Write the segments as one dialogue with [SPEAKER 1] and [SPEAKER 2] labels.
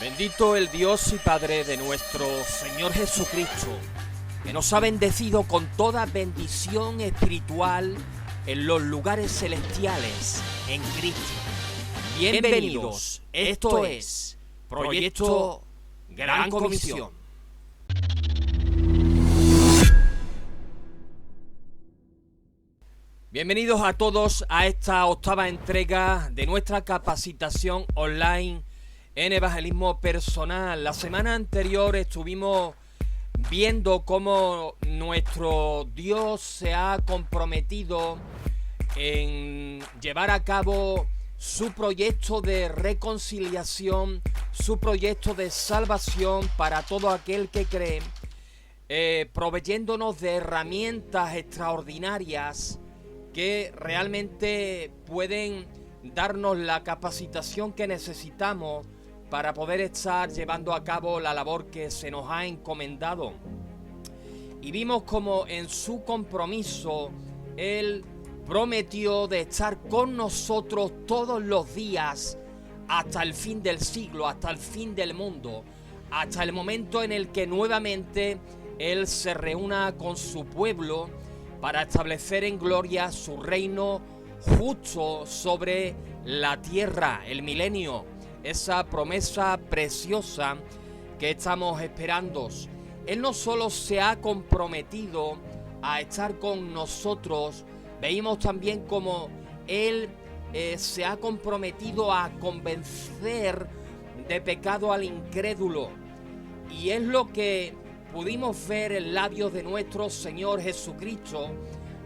[SPEAKER 1] Bendito el Dios y Padre de nuestro Señor Jesucristo, que nos ha bendecido con toda bendición espiritual en los lugares celestiales en Cristo. Bienvenidos, esto es Proyecto Gran Comisión. Bienvenidos a todos a esta octava entrega de nuestra capacitación online en evangelismo personal. La semana anterior estuvimos viendo cómo nuestro Dios se ha comprometido en llevar a cabo su proyecto de reconciliación, su proyecto de salvación para todo aquel que cree, proveyéndonos de herramientas extraordinarias que realmente pueden darnos la capacitación que necesitamos para poder estar llevando a cabo la labor que se nos ha encomendado. Y vimos como en su compromiso Él prometió de estar con nosotros todos los días hasta el fin del siglo, hasta el fin del mundo, hasta el momento en el que nuevamente Él se reúna con su pueblo para establecer en gloria su reino justo sobre la tierra, el milenio, esa promesa preciosa que estamos esperando. Él no solo se ha comprometido a estar con nosotros, veíamos también como Él se ha comprometido a convencer de pecado al incrédulo. Y es lo que pudimos ver en labios de nuestro Señor Jesucristo,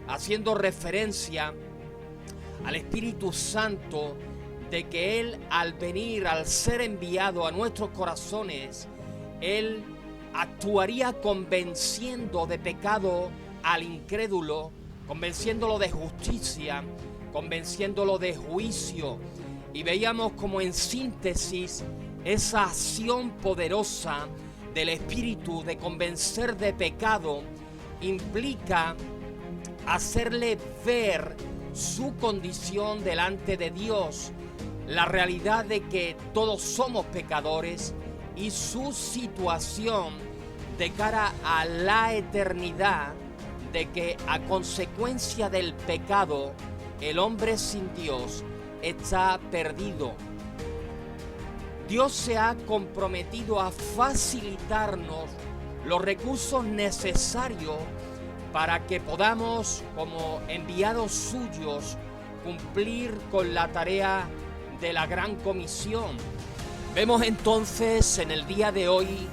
[SPEAKER 1] haciendo referencia al Espíritu Santo, de que Él al venir, al ser enviado a nuestros corazones, Él actuaría convenciendo de pecado al incrédulo, convenciéndolo de justicia, convenciéndolo de juicio. Y veíamos como en síntesis esa acción poderosa del Espíritu de convencer de pecado implica hacerle ver su condición delante de Dios, la realidad de que todos somos pecadores y su situación de cara a la eternidad, de que a consecuencia del pecado el hombre sin Dios está perdido. Dios se ha comprometido a facilitarnos los recursos necesarios para que podamos, como enviados suyos, cumplir con la tarea de la Gran Comisión. Vemos entonces en el día de hoy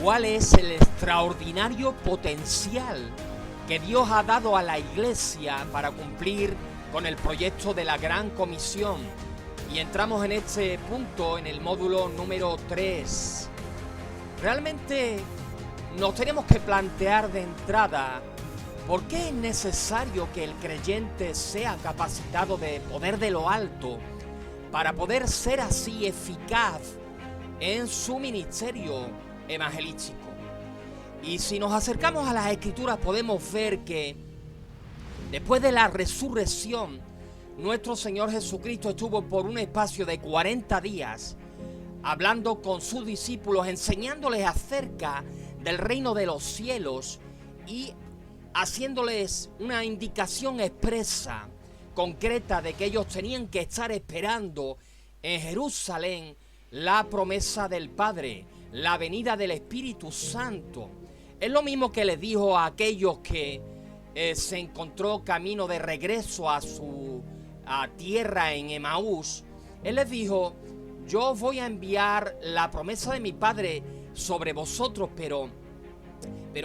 [SPEAKER 1] cuál es el extraordinario potencial que Dios ha dado a la Iglesia para cumplir con el proyecto de la Gran Comisión. Y entramos en este punto en el módulo número 3. Realmente nos tenemos que plantear de entrada por qué es necesario que el creyente sea capacitado de poder de lo alto para poder ser así eficaz en su ministerio evangelístico. Y si nos acercamos a las Escrituras podemos ver que después de la resurrección, nuestro Señor Jesucristo estuvo por un espacio de 40 días hablando con sus discípulos, enseñándoles acerca del reino de los cielos y haciéndoles una indicación expresa, concreta, de que ellos tenían que estar esperando en Jerusalén la promesa del Padre, la venida del Espíritu Santo. Es lo mismo que les dijo a aquellos que se encontró camino de regreso a su tierra en Emaús. Él les dijo: yo voy a enviar la promesa de mi Padre sobre vosotros, pero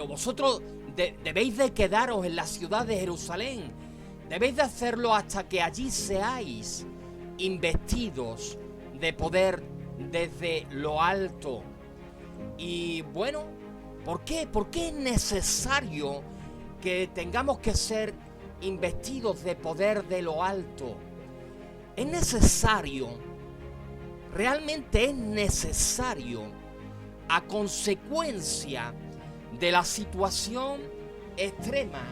[SPEAKER 1] vosotros debéis de quedaros en la ciudad de Jerusalén. Debéis de hacerlo hasta que allí seáis investidos de poder desde lo alto. Y bueno, ¿por qué? ¿Por qué es necesario que tengamos que ser investidos de poder de lo alto? Es necesario, realmente es necesario, a consecuencia de la situación extrema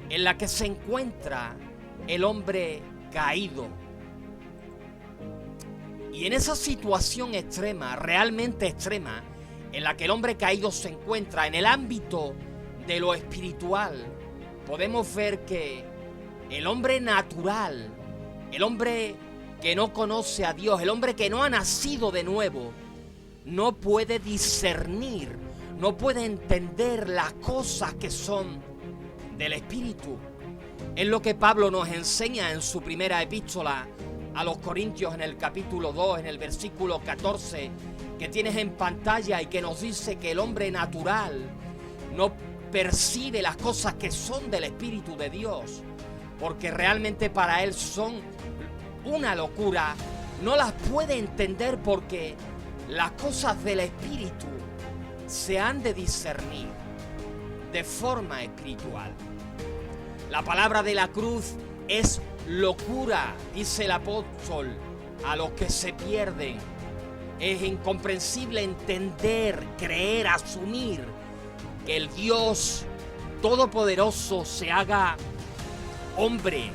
[SPEAKER 1] en la que se encuentra el hombre caído. Y Y en esa situación extrema, realmente extrema, en la que el hombre caído se encuentra en el ámbito de lo espiritual, podemos ver que el hombre natural, el hombre que no conoce a Dios, el hombre que no ha nacido de nuevo, no puede discernir, no puede entender las cosas que son del Espíritu. Es lo que Pablo nos enseña en su primera epístola a los Corintios en el capítulo 2, en el versículo 14, que tienes en pantalla y que nos dice que el hombre natural no percibe las cosas que son del Espíritu de Dios, porque realmente para él son una locura, no las puede entender porque las cosas del Espíritu se han de discernir de forma espiritual. La palabra de la cruz es locura, dice el apóstol, a los que se pierden. Es incomprensible entender, creer, asumir que el Dios Todopoderoso se haga hombre,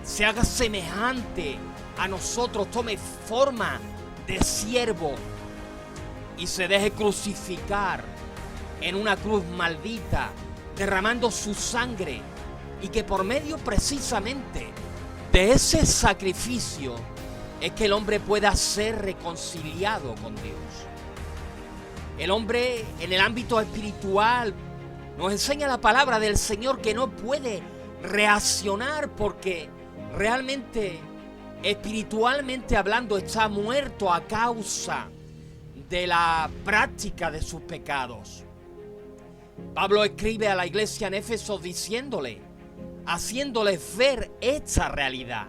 [SPEAKER 1] se haga semejante a nosotros, tome forma de siervo y se deje crucificar en una cruz maldita, derramando su sangre, y que por medio precisamente de ese sacrificio es que el hombre pueda ser reconciliado con Dios. El hombre en el ámbito espiritual nos enseña la palabra del Señor que no puede reaccionar porque realmente, espiritualmente hablando, está muerto a causa de la práctica de sus pecados. Pablo escribe a la iglesia en Éfeso haciéndoles ver esta realidad.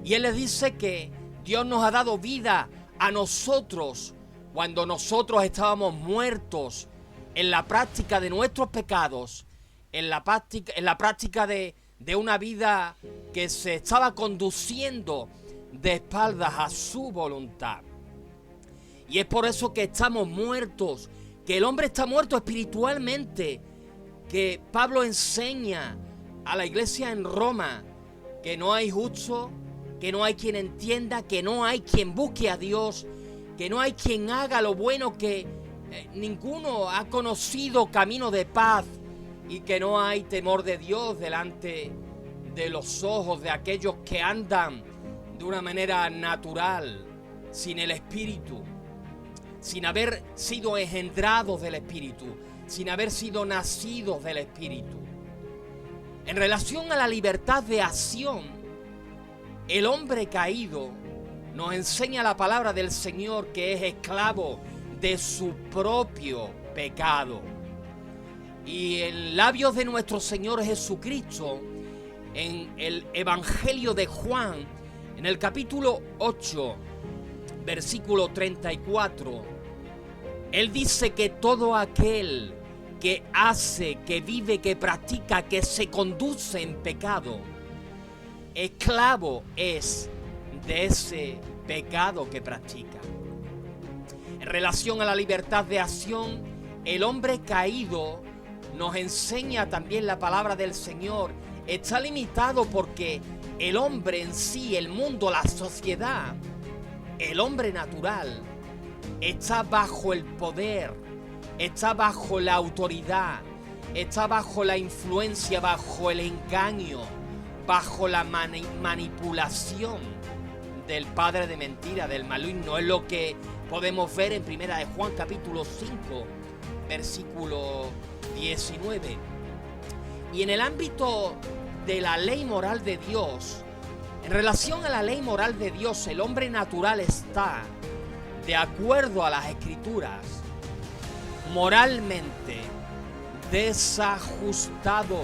[SPEAKER 1] Y él les dice que Dios nos ha dado vida a nosotros cuando nosotros estábamos muertos en la práctica de nuestros pecados, en la práctica de una vida que se estaba conduciendo de espaldas a su voluntad. Y es por eso que estamos muertos, que el hombre está muerto espiritualmente, que Pablo enseña a la iglesia en Roma que no hay justo, que no hay quien entienda, que no hay quien busque a Dios, que no hay quien haga lo bueno, que ninguno ha conocido camino de paz y que no hay temor de Dios delante de los ojos de aquellos que andan de una manera natural, sin el Espíritu, sin haber sido engendrados del Espíritu, sin haber sido nacidos del Espíritu. En relación a la libertad de acción, el hombre caído nos enseña la palabra del Señor que es esclavo de su propio pecado. Y en labios de nuestro Señor Jesucristo, en el Evangelio de Juan, en el capítulo 8, versículo 34, Él dice que todo aquel que hace, que vive, que practica, que se conduce en pecado, esclavo es de ese pecado que practica. En relación a la libertad de acción, el hombre caído nos enseña también la palabra del Señor. Está limitado porque el hombre en sí, el mundo, la sociedad, el hombre natural, está bajo el poder, está bajo la autoridad, está bajo la influencia, bajo el engaño, bajo la manipulación del padre de mentira, del maligno. Es lo que podemos ver en primera de Juan capítulo 5, versículo 19. Y en el ámbito de la ley moral de Dios, en relación a la ley moral de Dios, el hombre natural está, de acuerdo a las Escrituras, moralmente desajustado.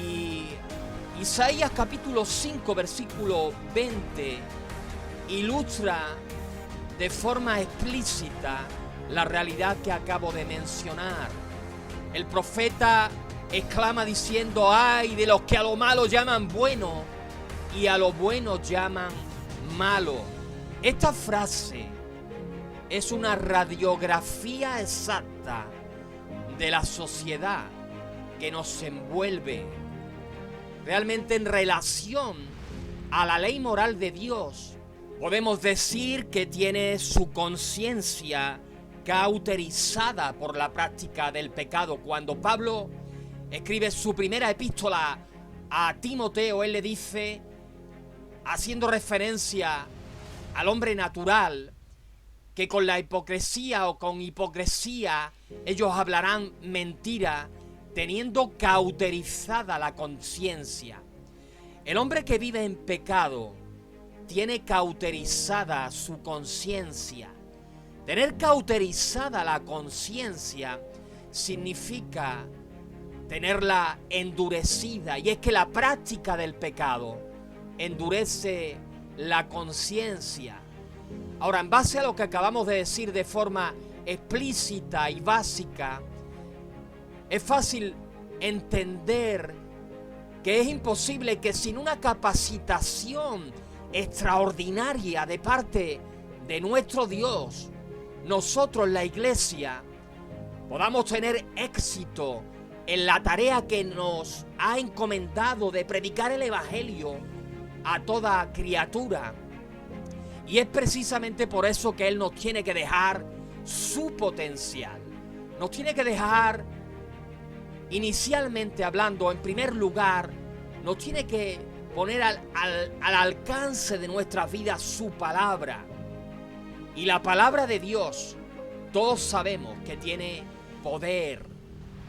[SPEAKER 1] Y Isaías capítulo 5, versículo 20, ilustra de forma explícita la realidad que acabo de mencionar. El profeta exclama diciendo: ¡ay de los que a lo malo llaman bueno y a lo bueno llaman malo! Esta frase es una radiografía exacta de la sociedad que nos envuelve. Realmente en relación a la ley moral de Dios, Podemos decir que tiene su conciencia cauterizada por la práctica del pecado. Cuando Pablo escribe su primera epístola a Timoteo, él le dice, haciendo referencia al hombre natural, que con la hipocresía o con hipocresía ellos hablarán mentira, teniendo cauterizada la conciencia. El hombre que vive en pecado tiene cauterizada su conciencia. Tener cauterizada la conciencia significa tenerla endurecida, y es que la práctica del pecado endurece la conciencia. Ahora, en base a lo que acabamos de decir de forma explícita y básica, es fácil entender que es imposible que sin una capacitación extraordinaria de parte de nuestro Dios, nosotros, la Iglesia, podamos tener éxito en la tarea que nos ha encomendado de predicar el Evangelio a toda criatura. Y es precisamente por eso que Él nos tiene que dejar su potencial. Nos tiene que dejar, inicialmente hablando, en primer lugar, nos tiene que poner al alcance de nuestras vidas su palabra. Y la palabra de Dios, todos sabemos que tiene poder.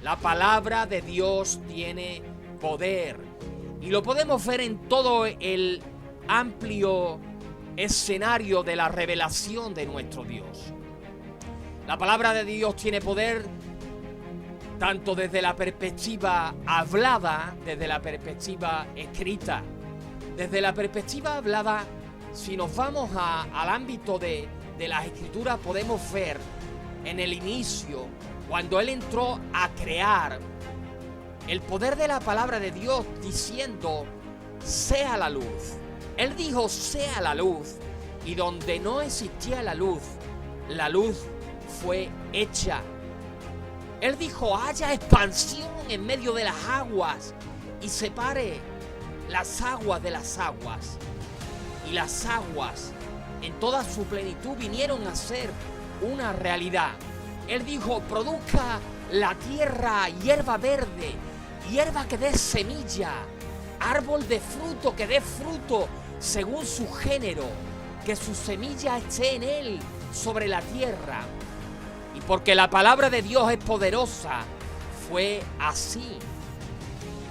[SPEAKER 1] La palabra de Dios tiene poder. Y lo podemos ver en todo el amplio escenario de la revelación de nuestro Dios. La palabra de Dios tiene poder tanto desde la perspectiva hablada, desde la perspectiva escrita. Desde la perspectiva hablada, si nos vamos al ámbito de las Escrituras, podemos ver en el inicio, cuando Él entró a crear, el poder de la palabra de Dios diciendo, sea la luz. Él dijo, sea la luz, y donde no existía la luz fue hecha. Él dijo, haya expansión en medio de las aguas y separe las aguas de las aguas. Y las aguas en toda su plenitud vinieron a ser una realidad. Él dijo, produzca la tierra hierba verde, hierba que dé semilla, árbol de fruto que dé fruto según su género, que su semilla esté en él sobre la tierra. Y porque la palabra de Dios es poderosa, fue así.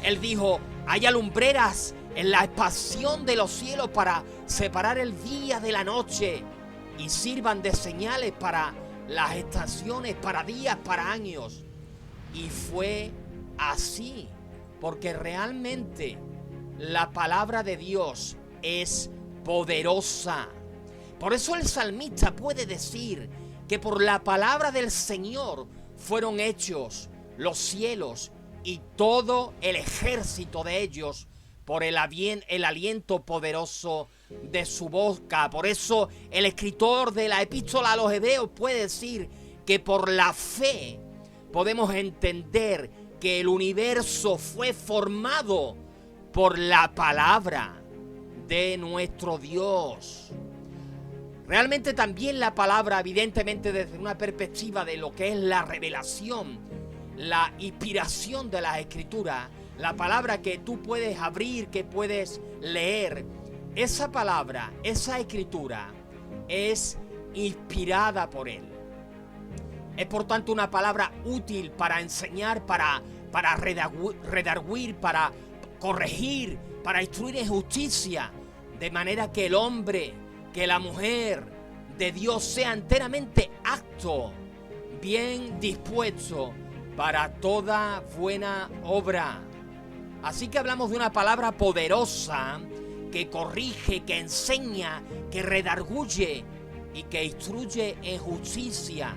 [SPEAKER 1] Él dijo, haya lumbreras en la expansión de los cielos para separar el día de la noche y sirvan de señales para las estaciones, para días, para años. Y fue así, porque realmente la palabra de Dios es poderosa. Por eso el salmista puede decir que por la palabra del Señor fueron hechos los cielos y todo el ejército de ellos por el aliento poderoso de su boca. Por eso el escritor de la epístola a los Hebreos puede decir que por la fe podemos entender que el universo fue formado por la palabra de nuestro Dios. Realmente también la palabra, evidentemente desde una perspectiva de lo que es la revelación, la inspiración de las Escrituras, la palabra que tú puedes abrir, que puedes leer, esa palabra, esa Escritura es inspirada por Él. Es por tanto una palabra útil para enseñar, para redarguir, para corregir, para instruir en justicia, de manera que el hombre, que la mujer de Dios sea enteramente apto, bien dispuesto para toda buena obra. Así que hablamos de una palabra poderosa que corrige, que enseña, que redarguye y que instruye en justicia.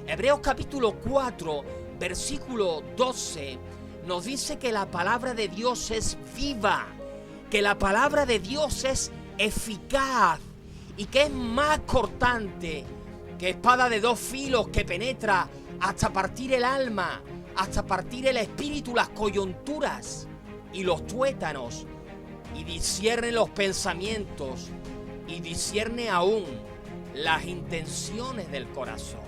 [SPEAKER 1] Hebreos capítulo 4, versículo 12, nos dice que la palabra de Dios es viva, que la palabra de Dios es eficaz y que es más cortante que espada de dos filos, que penetra hasta partir el alma, hasta partir el espíritu, las coyunturas y los tuétanos, y discierne los pensamientos y discierne aún las intenciones del corazón.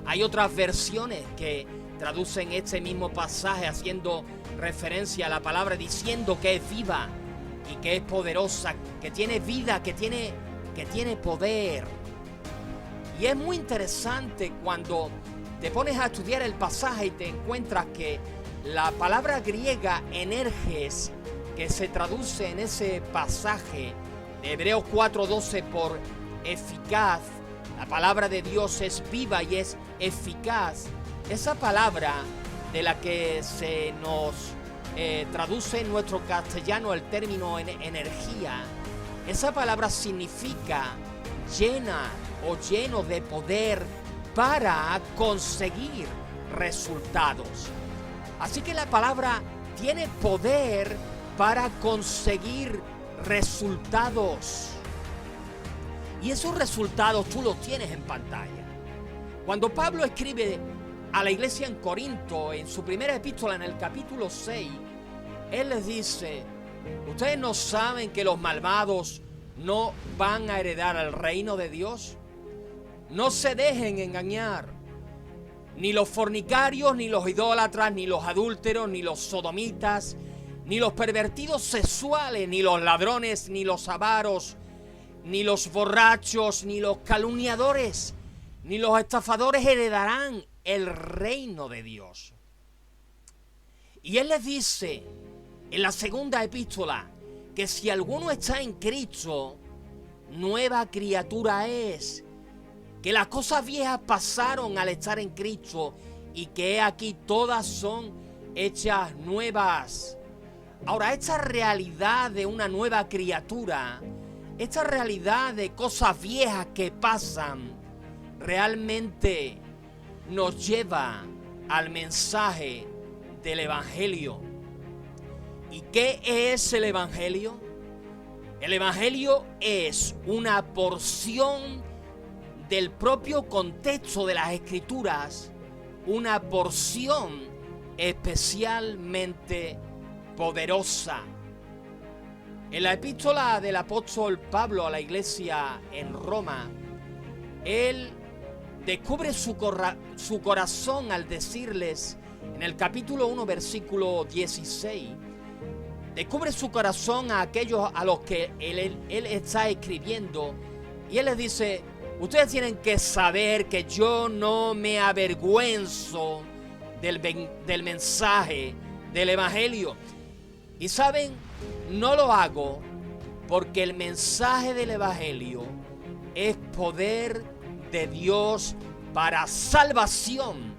[SPEAKER 1] Hay otras versiones que traducen este mismo pasaje haciendo referencia a la palabra, diciendo que es viva y que es poderosa, que tiene vida, que tiene poder. Y es muy interesante cuando te pones a estudiar el pasaje y te encuentras que la palabra griega energes, que se traduce en ese pasaje de Hebreos 4:12 por eficaz, la palabra de Dios es viva y es eficaz. Esa palabra de la que se nos traduce en nuestro castellano el término energía, esa palabra significa llena o lleno de poder para conseguir resultados. Así que la palabra tiene poder para conseguir resultados. Y esos resultados tú los tienes en pantalla. Cuando Pablo escribe a la iglesia en Corinto, en su primera epístola, en el capítulo 6, él les dice: ¿ustedes no saben que los malvados no van a heredar el reino de Dios? No se dejen engañar. Ni los fornicarios, ni los idólatras, ni los adúlteros, ni los sodomitas, ni los pervertidos sexuales, ni los ladrones, ni los avaros, ni los borrachos, ni los calumniadores, ni los estafadores heredarán el reino de Dios. Y él les dice en la segunda epístola que si alguno está en Cristo, nueva criatura es, que las cosas viejas pasaron al estar en Cristo y que aquí todas son hechas nuevas. Ahora, esta realidad de una nueva criatura, esta realidad de cosas viejas que pasan, realmente nos lleva al mensaje del Evangelio. ¿Y qué es el Evangelio? El Evangelio es una porción del propio contexto de las Escrituras, una porción especialmente poderosa. En la epístola del apóstol Pablo a la iglesia en Roma, él descubre su corazón al decirles, en el capítulo 1, versículo 16, descubre su corazón a aquellos a los que él está escribiendo, y él les dice: ustedes tienen que saber que yo no me avergüenzo del mensaje del Evangelio. Y saben, no lo hago porque el mensaje del Evangelio es poder de Dios para salvación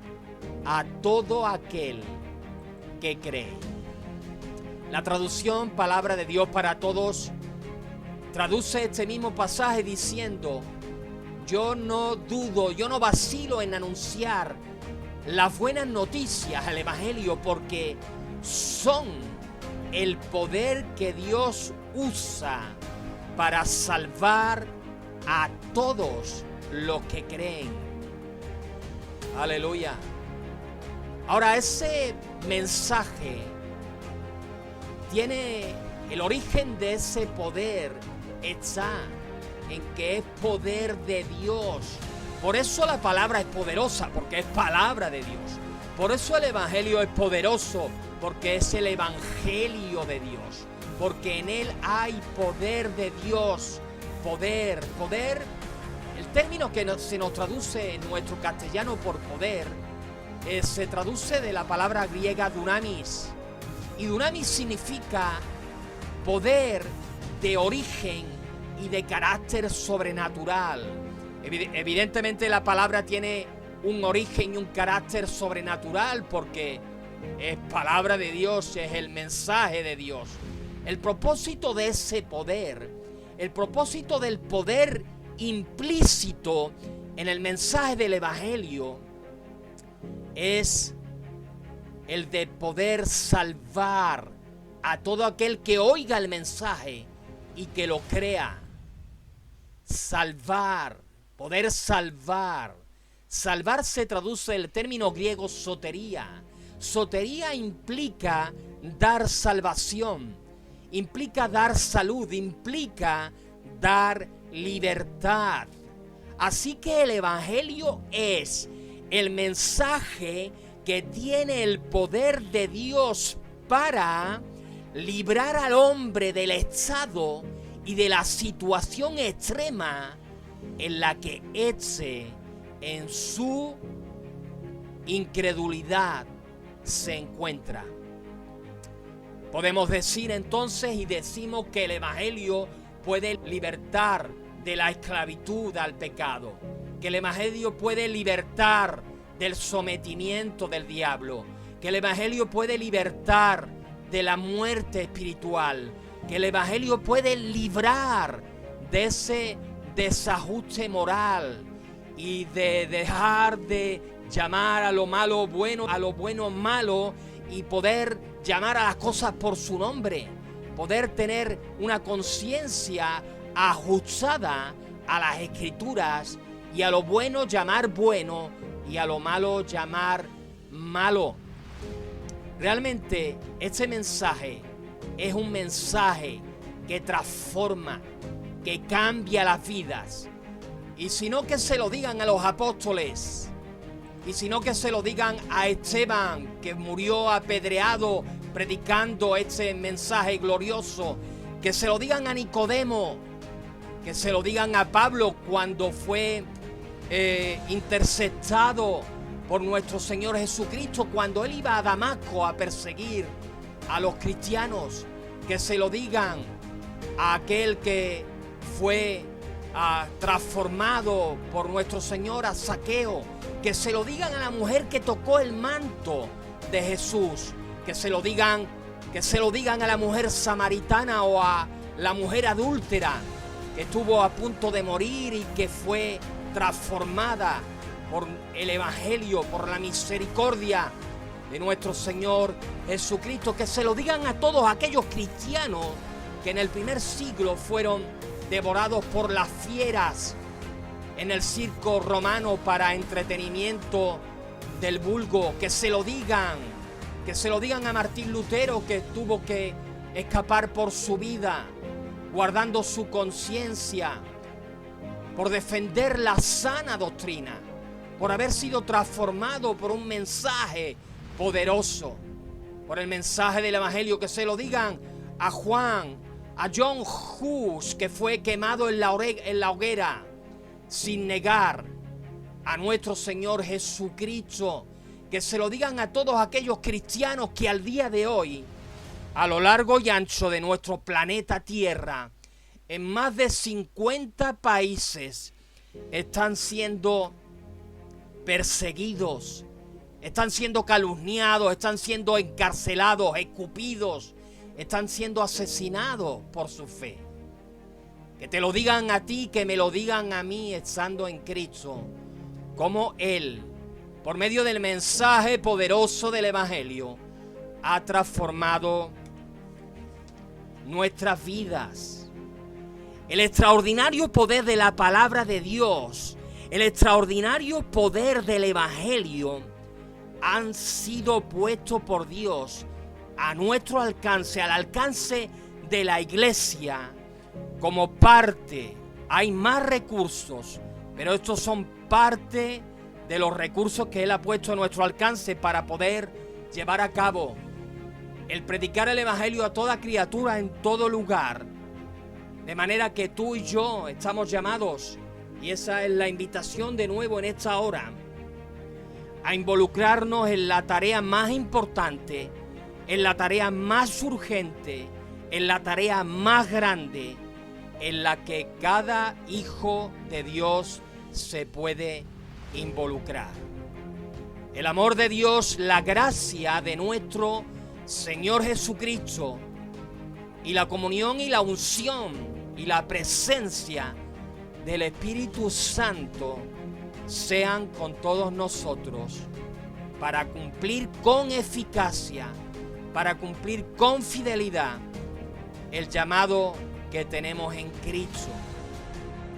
[SPEAKER 1] a todo aquel que cree. La traducción Palabra de Dios para Todos traduce este mismo pasaje diciendo: yo no dudo, yo no vacilo en anunciar las buenas noticias al Evangelio, porque son el poder que Dios usa para salvar a todos los que creen. Aleluya. Ahora, ese mensaje tiene el origen de ese poder, está en que es poder de Dios. Por eso la palabra es poderosa, porque es palabra de Dios. Por eso el Evangelio es poderoso, porque es el Evangelio de Dios. Porque en él hay poder de Dios. Poder. El término que se nos traduce en nuestro castellano por poder, se traduce de la palabra griega dunamis. Y dunamis significa poder de origen y de carácter sobrenatural. Evidentemente la palabra tiene un origen y un carácter sobrenatural porque es palabra de Dios, es el mensaje de Dios. El propósito de ese poder, el propósito del poder implícito en el mensaje del Evangelio es el de poder salvar a todo aquel que oiga el mensaje y que lo crea. Salvar, poder salvar. Salvar se traduce del término griego sotería. Sotería implica dar salvación, implica dar salud, implica dar libertad. Así que el Evangelio es el mensaje que tiene el poder de Dios para librar al hombre del estado y de la situación extrema en la que éste, en su incredulidad, se encuentra. Podemos decir entonces, y decimos, que el Evangelio puede libertar de la esclavitud al pecado, que el Evangelio puede libertar del sometimiento del diablo, que el Evangelio puede libertar de la muerte espiritual, que el Evangelio puede librar de ese desajuste moral y de dejar de llamar a lo malo bueno, a lo bueno malo, y poder llamar a las cosas por su nombre, poder tener una conciencia ajustada a las Escrituras, y a lo bueno llamar bueno y a lo malo llamar malo. Realmente este mensaje es un mensaje que transforma, que cambia las vidas. Y si no, que se lo digan a los apóstoles, y si no, que se lo digan a Esteban, que murió apedreado predicando este mensaje glorioso, que se lo digan a Nicodemo, que se lo digan a Pablo cuando fue interceptado por nuestro Señor Jesucristo, cuando él iba a Damasco a perseguir a los cristianos, que se lo digan a aquel que fue transformado por nuestro Señor, a Zaqueo, que se lo digan a la mujer que tocó el manto de Jesús, que se lo digan a la mujer samaritana o a la mujer adúltera que estuvo a punto de morir y que fue transformada por el Evangelio, por la misericordia de nuestro Señor Jesucristo, que se lo digan a todos aquellos cristianos que en el primer siglo fueron devorados por las fieras en el circo romano para entretenimiento del vulgo, que se lo digan a Martín Lutero, que tuvo que escapar por su vida, guardando su conciencia, por defender la sana doctrina, por haber sido transformado por un mensaje poderoso, por el mensaje del Evangelio. Que se lo digan a Juan, a John Hus, que fue quemado en la hoguera sin negar a nuestro Señor Jesucristo. Que se lo digan a todos aquellos cristianos que al día de hoy, a lo largo y ancho de nuestro planeta Tierra, en más de 50 países, están siendo perseguidos, están siendo calumniados, están siendo encarcelados, escupidos, están siendo asesinados por su fe. Que te lo digan a ti, que me lo digan a mí, estando en Cristo, como Él, por medio del mensaje poderoso del Evangelio, ha transformado nuestras vidas. El extraordinario poder de la palabra de Dios, el extraordinario poder del Evangelio, han sido puestos por Dios a nuestro alcance, al alcance de la iglesia, como parte. Hay más recursos, pero estos son parte de los recursos que Él ha puesto a nuestro alcance para poder llevar a cabo el predicar el Evangelio a toda criatura en todo lugar. De manera que tú y yo estamos llamados, y esa es la invitación de nuevo en esta hora, a involucrarnos en la tarea más importante, en la tarea más urgente, en la tarea más grande, en la que cada hijo de Dios se puede involucrar. El amor de Dios, la gracia de nuestro Señor Jesucristo y la comunión y la unción y la presencia del Espíritu Santo sean con todos nosotros para cumplir con eficacia, para cumplir con fidelidad el llamado que tenemos en Cristo.